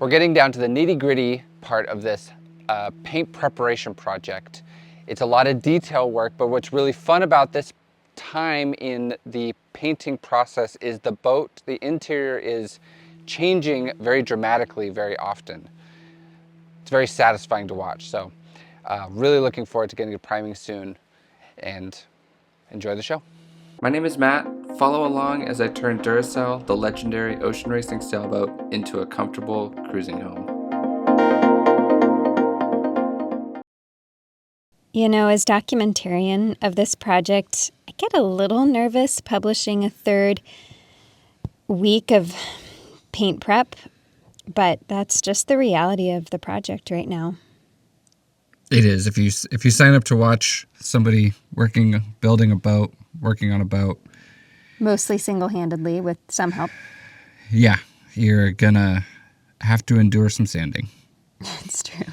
We're getting down to the nitty-gritty part of this paint preparation project. It's a lot of detail work, but what's really fun about this time in the painting process is the interior is changing very dramatically very often. It's very satisfying to watch. So really looking forward to getting to priming soon, and enjoy the show. My name is Matt. Follow along as I turn Duracell, the legendary ocean racing sailboat, into a comfortable cruising home. You know, as documentarian of this project, I get a little nervous publishing a third week of paint prep, but that's just the reality of the project right now. It is. If you sign up to watch somebody building a boat, working on a boat, Mostly single-handedly with some help. Yeah, you're gonna have to endure some sanding. It's true.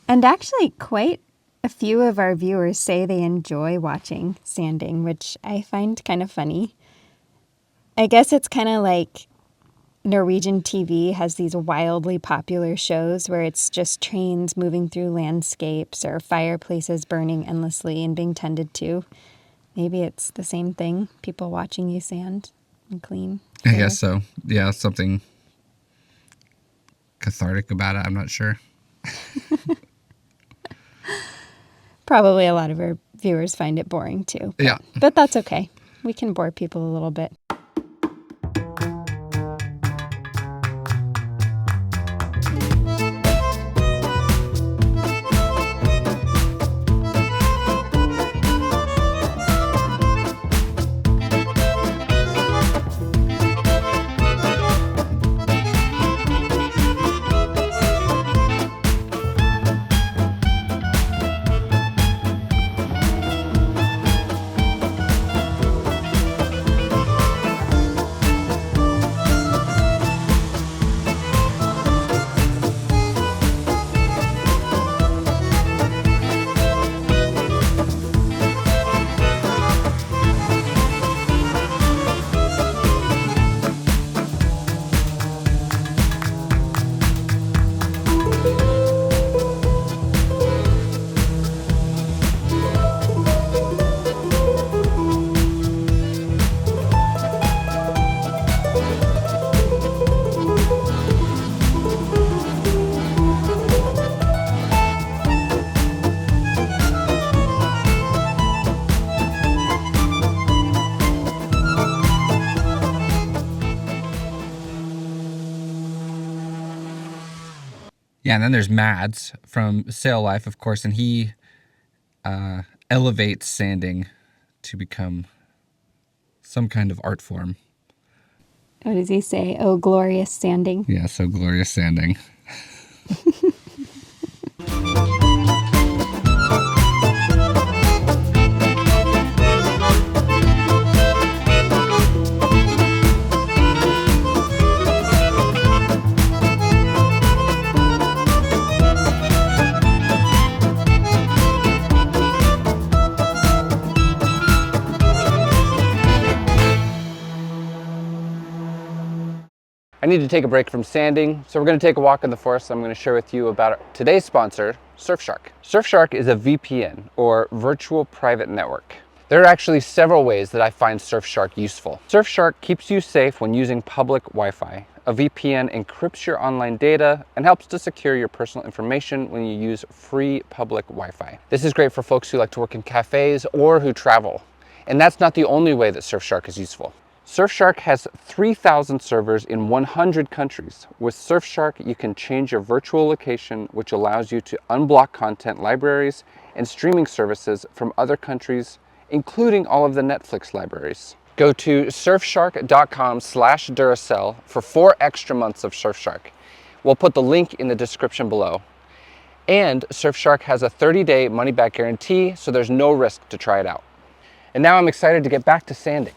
And actually, quite a few of our viewers say they enjoy watching sanding, which I find kind of funny. I guess it's kind of like Norwegian TV has these wildly popular shows where it's just trains moving through landscapes or fireplaces burning endlessly and being tended to. Maybe it's the same thing, people watching you sand and clean. I guess so. Yeah, something cathartic about it. I'm not sure. Probably a lot of our viewers find it boring too. Yeah. But that's okay. We can bore people a little bit. Yeah, and then there's Mads from Sail Life, of course, and he elevates sanding to become some kind of art form. What does he say? Oh, glorious sanding. Yeah, so glorious sanding. I need to take a break from sanding, so we're going to take a walk in the forest. I'm going to share with you about today's sponsor, Surfshark. Surfshark is a VPN, or virtual private network. There are actually several ways that I find Surfshark useful. Surfshark keeps you safe when using public Wi-Fi. A VPN encrypts your online data and helps to secure your personal information when you use free public Wi-Fi. This is great for folks who like to work in cafes or who travel. And that's not the only way that Surfshark is useful. Surfshark has 3,000 servers in 100 countries. With Surfshark, you can change your virtual location, which allows you to unblock content libraries and streaming services from other countries, including all of the Netflix libraries. Go to surfshark.com/Duracell for 4 extra months of Surfshark. We'll put the link in the description below. And Surfshark has a 30-day money-back guarantee, so there's no risk to try it out. And now I'm excited to get back to sanding.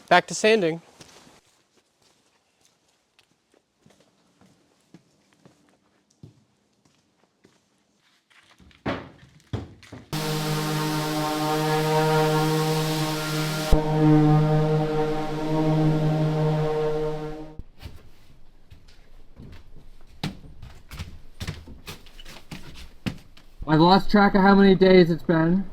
Back to sanding. I've lost track of how many days it's been,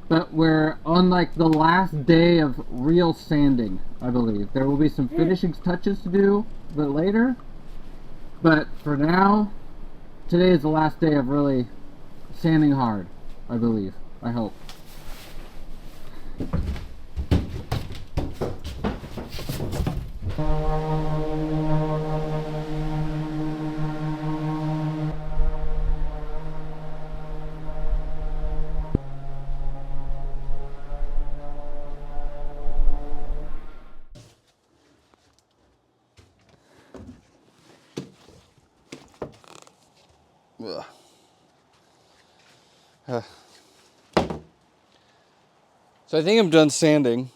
but we're on like the last day of real sanding, I believe. There will be some finishing touches to do a bit later, but for now, today is the last day of really sanding hard, I believe. I hope. Ugh. So I think I'm done sanding.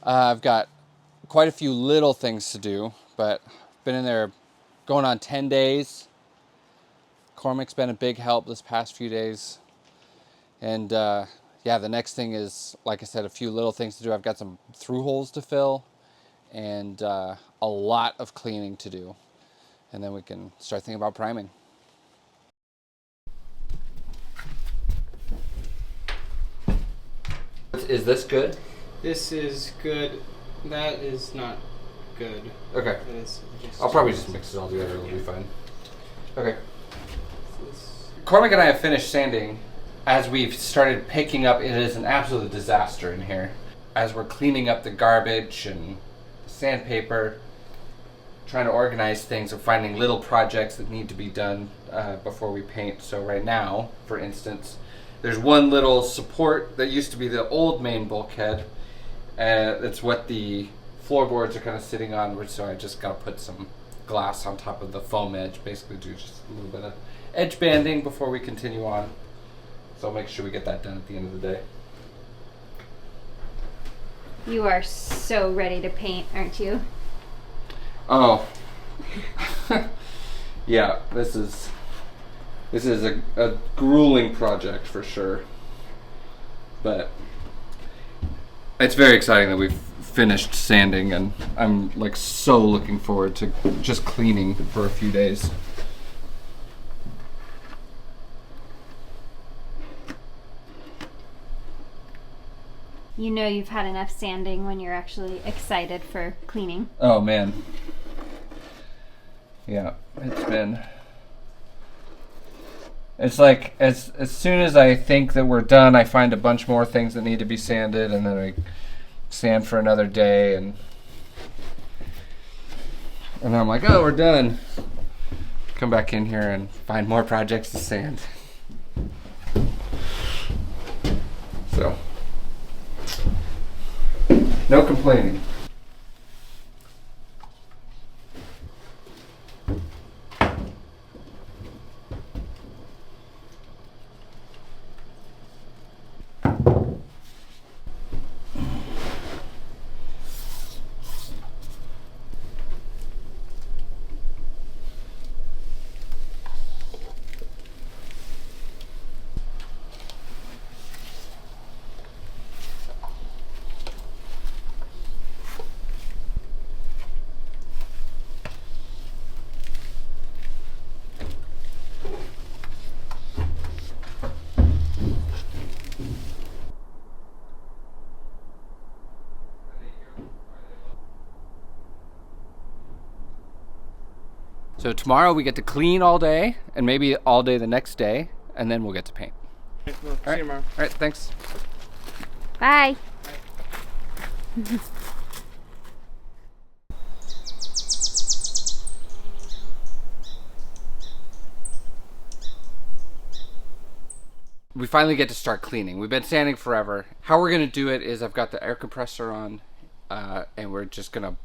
I've got quite a few little things to do, but been in there going on 10 days. Cormac's been a big help this past few days. And yeah, the next thing is, like I said, a few little things to do. I've got some through holes to fill and a lot of cleaning to do. And then we can start thinking about priming. Is this good? This is good. That is not good. Okay. That is just I'll probably just mix it all together. It'll be fine. Okay. this- Cormac and I have finished sanding. As we've started picking up, it is an absolute disaster in here. As we're cleaning up the garbage and sandpaper, trying to organize things, we're finding little projects that need to be done before we paint. So right now, for instance, there's one little support that used to be the old main bulkhead. That's what the floorboards are kind of sitting on, so I just got to put some glass on top of the foam edge, basically do just a little bit of edge banding before we continue on. So I'll make sure we get that done at the end of the day. You are so ready to paint, aren't you? Oh. Yeah, this is a grueling project for sure. But it's very exciting that we've finished sanding, and I'm like so looking forward to just cleaning for a few days. You know you've had enough sanding when you're actually excited for cleaning. Oh man. Yeah, it's like as soon as I think that we're done, I find a bunch more things that need to be sanded, and then I sand for another day, and then I'm like, oh, we're done. Come back in here and find more projects to sand. So, no complaining. So tomorrow we get to clean all day, and maybe all day the next day, and then we'll get to paint. We'll see All right, you tomorrow. all right, thanks. Bye. We finally get to start cleaning. We've been sanding forever. How we're gonna do it is I've got the air compressor on, and we're just gonna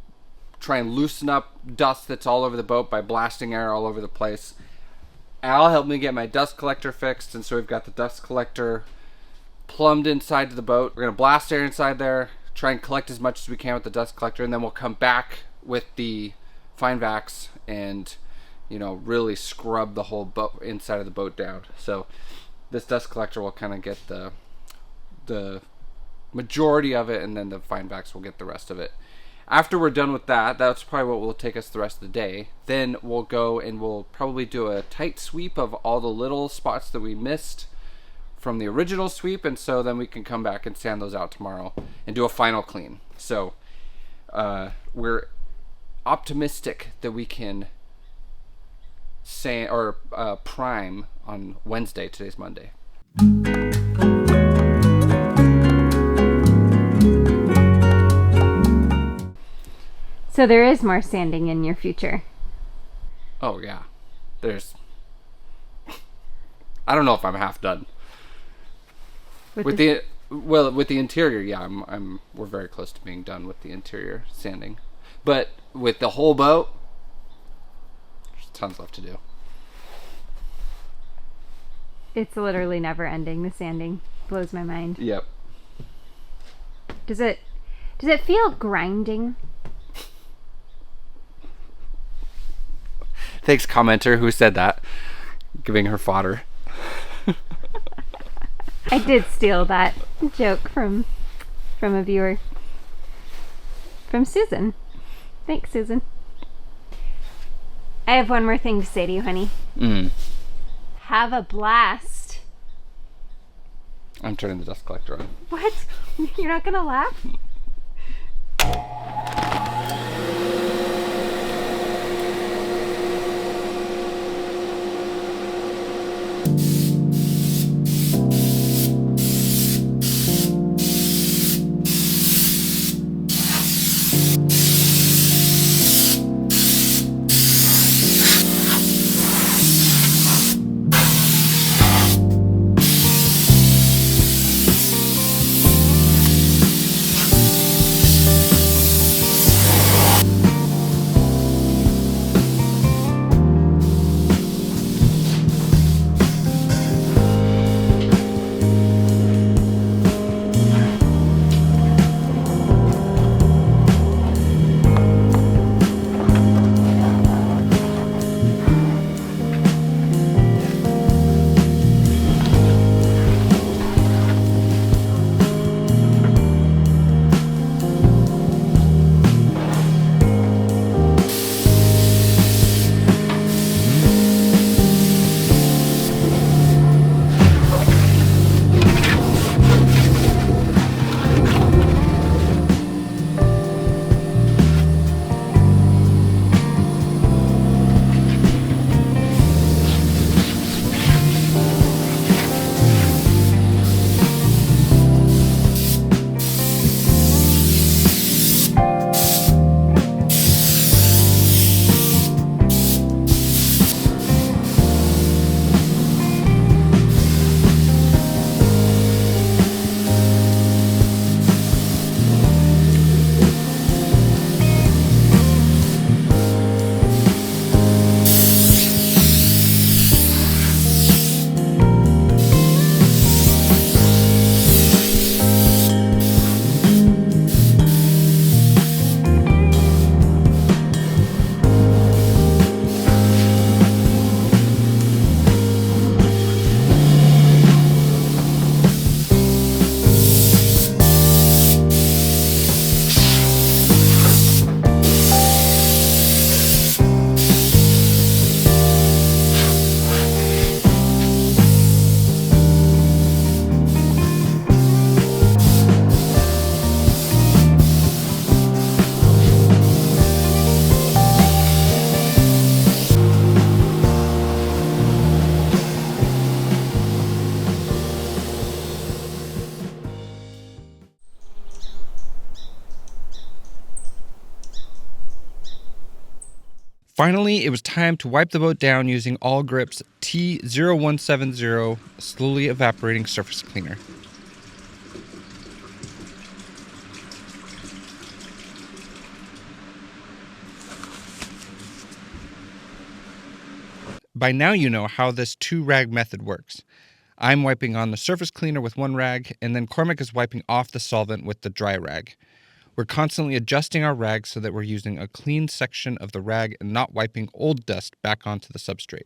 try and loosen up dust that's all over the boat by blasting air all over the place. Al helped me get my dust collector fixed, and so we've got the dust collector plumbed inside to the boat. We're gonna blast air inside there, try and collect as much as we can with the dust collector, and then we'll come back with the fine vacs and, you know, really scrub the whole boat inside of the boat down. So this dust collector will kind of get the majority of it, and then the fine vacs will get the rest of it. after we're done with that, that's probably what will take us the rest of the day. Then we'll go and we'll probably do a tight sweep of all the little spots that we missed from the original sweep, and so then we can come back and sand those out tomorrow and do a final clean. So we're optimistic that we can sand or prime on Wednesday. Today's Monday. So there is more sanding in your future. Oh yeah, there's. I don't know if I'm half done with the interior. Yeah, we're very close to being done with the interior sanding, but with the whole boat, there's tons left to do. It's literally never ending. The sanding blows my mind. Yep. Does it feel grinding? Thanks, commenter who said that, giving her fodder. I did steal that joke from a viewer. From Susan. Thanks, Susan. I have one more thing to say to you, honey. Have a blast. I'm turning the dust collector on. What? You're not gonna laugh? Finally, it was time to wipe the boat down using All Grip's T0170 slowly evaporating surface cleaner. By now you know how this two-rag method works. I'm wiping on the surface cleaner with one rag, and then Cormac is wiping off the solvent with the dry rag. We're constantly adjusting our rag so that we're using a clean section of the rag and not wiping old dust back onto the substrate.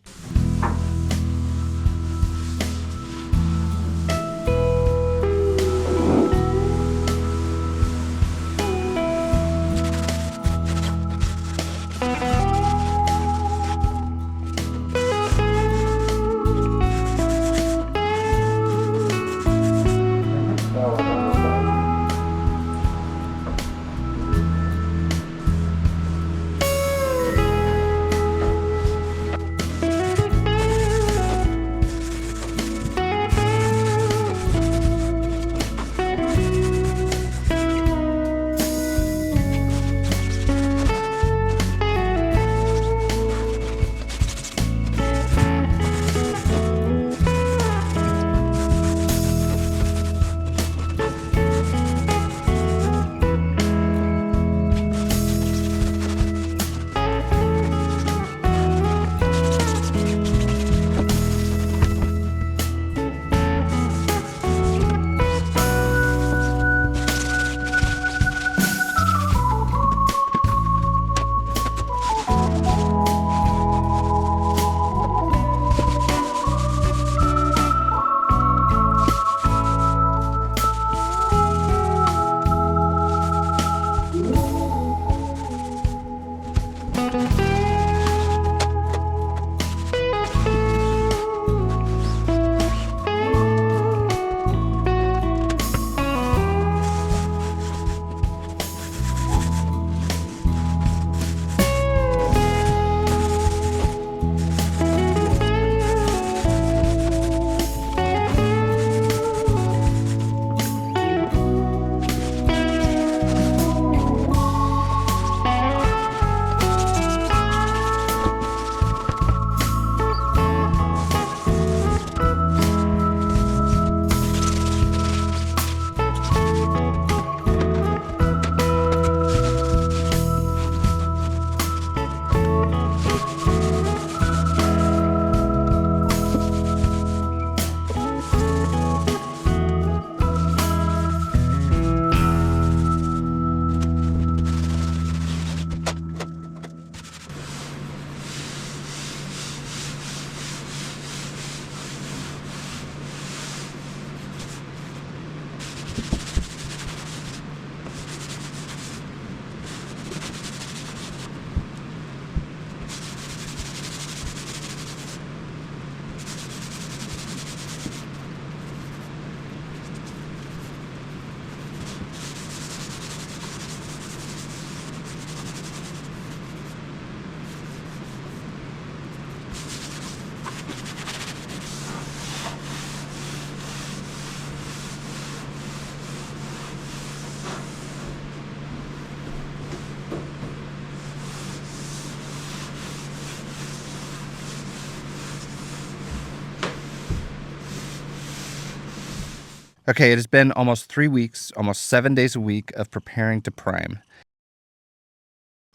Okay, it has been almost 3 weeks, almost 7 days a week of preparing to prime.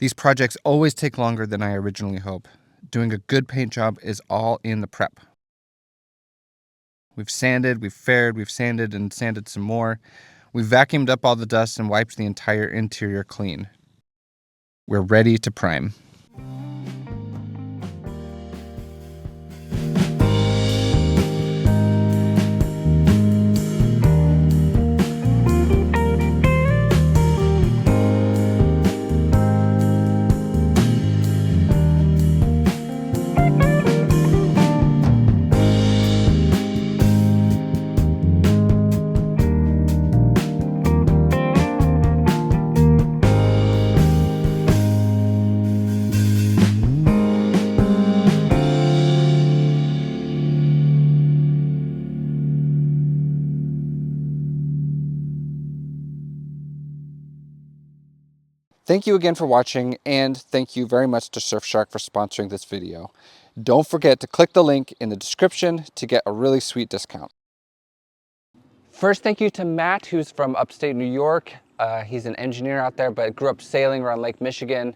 These projects always take longer than I originally hoped. Doing a good paint job is all in the prep. We've sanded, we've faired, we've sanded and sanded some more. We've vacuumed up all the dust and wiped the entire interior clean. We're ready to prime. Thank you again for watching, and thank you very much to Surfshark for sponsoring this video. Don't forget to click the link in the description to get a really sweet discount. First, thank you to Matt, who's from upstate New York. He's an engineer out there, but grew up sailing around Lake Michigan.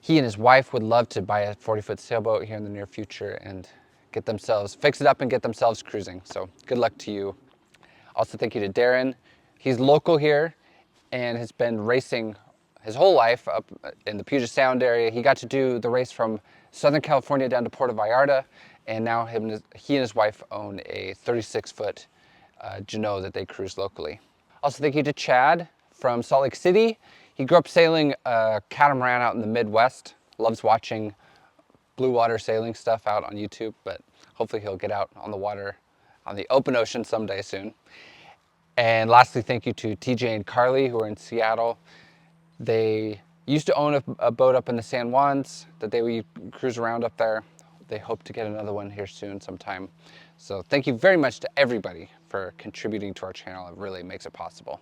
He and his wife would love to buy a 40-foot sailboat here in the near future and get themselves, fix it up and get themselves cruising. So good luck to you. Also, thank you to Darren. He's local here and has been racing his whole life up in the Puget Sound area. He got to do the race from Southern California down to Puerto Vallarta, and now he and his wife own a 36-foot Jeanneau that they cruise locally. Also, thank you to Chad from Salt Lake City. He grew up sailing a catamaran out in the Midwest. Loves watching blue water sailing stuff out on YouTube, but hopefully he'll get out on the water on the open ocean someday soon. And lastly, thank you to TJ and Carly, who are in Seattle. They used to own a boat up in the San Juans that they would cruise around up there. They hope to get another one here soon sometime. So thank you very much to everybody for contributing to our channel. It really makes it possible.